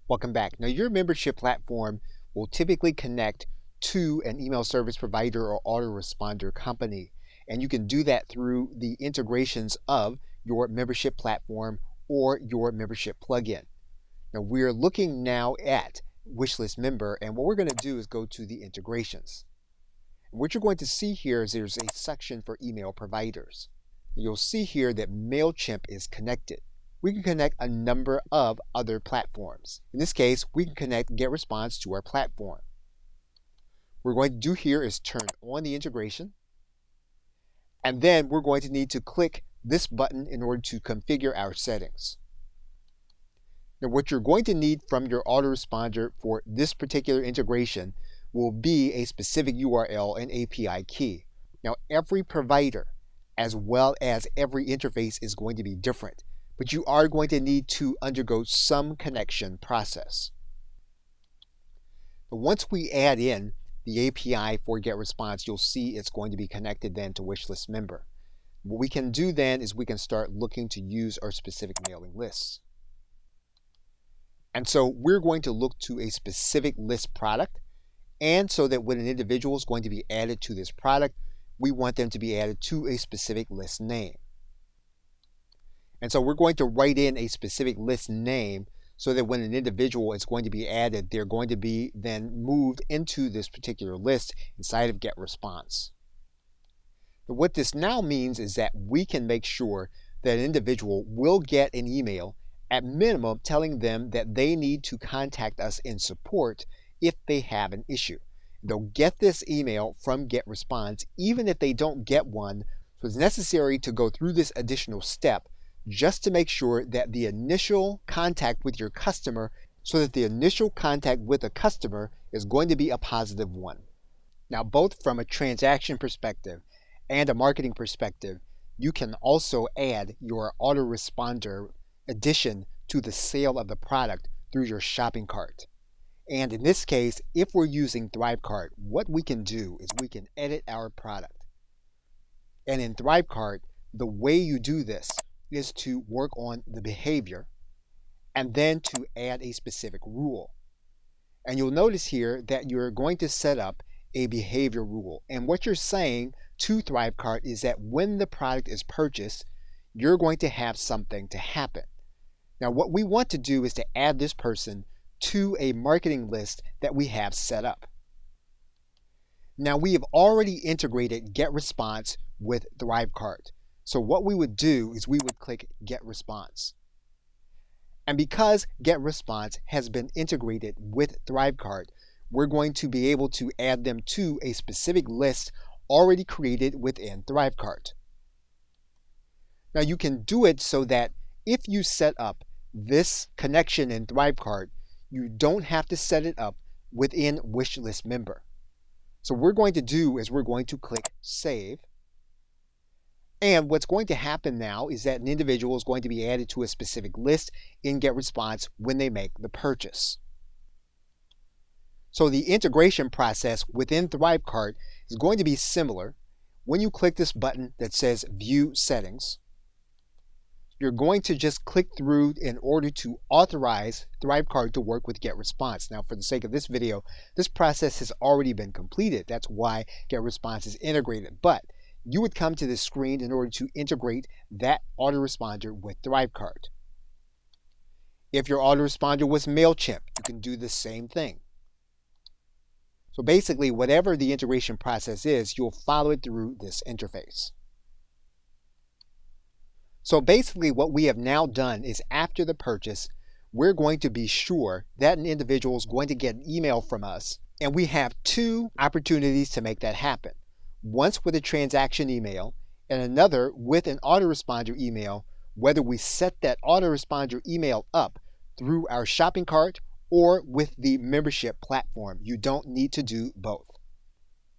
Welcome back. Now, your membership platform will typically connect to an email service provider or autoresponder company. And you can do that through the integrations of your membership platform or your membership plugin. Now, we're looking now at Wishlist Member, and what we're going to do is go to the integrations. And what you're going to see here is there's a section for email providers. You'll see here that Mailchimp is connected. We can connect a number of other platforms. In this case, we can connect GetResponse to our platform. What we're going to do here is turn on the integration, and then we're going to need to click this button in order to configure our settings. Now, what you're going to need from your autoresponder for this particular integration will be a specific URL and API key. Now, every provider as well as every interface is going to be different, but you are going to need to undergo some connection process. But once we add in the API for GetResponse, you'll see it's going to be connected then to Wishlist Member. What we can do then is we can start looking to use our specific mailing lists. And so we're going to look to a specific list product, and so that when an individual is going to be added to this product, we want them to be added to a specific list name. And so we're going to write in a specific list name so that when an individual is going to be added, they're going to be then moved into this particular list inside of GetResponse. But what this now means is that we can make sure that an individual will get an email at minimum telling them that they need to contact us in support if they have an issue. They'll get this email from GetResponse even if they don't get one, so it's necessary to go through this additional step just to make sure that the initial contact with your customer, so that the initial contact with a customer is going to be a positive one. Now, both from a transaction perspective and a marketing perspective, you can also add your autoresponder addition to the sale of the product through your shopping cart. And in this case, if we're using ThriveCart, what we can do is we can edit our product. And in ThriveCart, the way you do this is to work on the behavior and then to add a specific rule. And you'll notice here that you're going to set up a behavior rule. And what you're saying to ThriveCart is that when the product is purchased, you're going to have something to happen. Now, what we want to do is to add this person to a marketing list that we have set up. Now, we have already integrated GetResponse with ThriveCart. So what we would do is we would click GetResponse. And because GetResponse has been integrated with ThriveCart, we're going to be able to add them to a specific list already created within ThriveCart. Now, you can do it so that if you set up this connection in ThriveCart, you don't have to set it up within Wishlist Member. So what we're going to do is we're going to click Save. And what's going to happen now is that an individual is going to be added to a specific list in GetResponse when they make the purchase. So the integration process within ThriveCart is going to be similar. When you click this button that says View Settings, you're going to just click through in order to authorize ThriveCart to work with GetResponse. Now, for the sake of this video, this process has already been completed. That's why GetResponse is integrated. But you would come to this screen in order to integrate that autoresponder with ThriveCart. If your autoresponder was Mailchimp, you can do the same thing. So basically, whatever the integration process is, you'll follow it through this interface. So basically, what we have now done is after the purchase, we're going to be sure that an individual is going to get an email from us, and we have two opportunities to make that happen. Once with a transaction email and another with an autoresponder email, whether we set that autoresponder email up through our shopping cart or with the membership platform. You don't need to do both.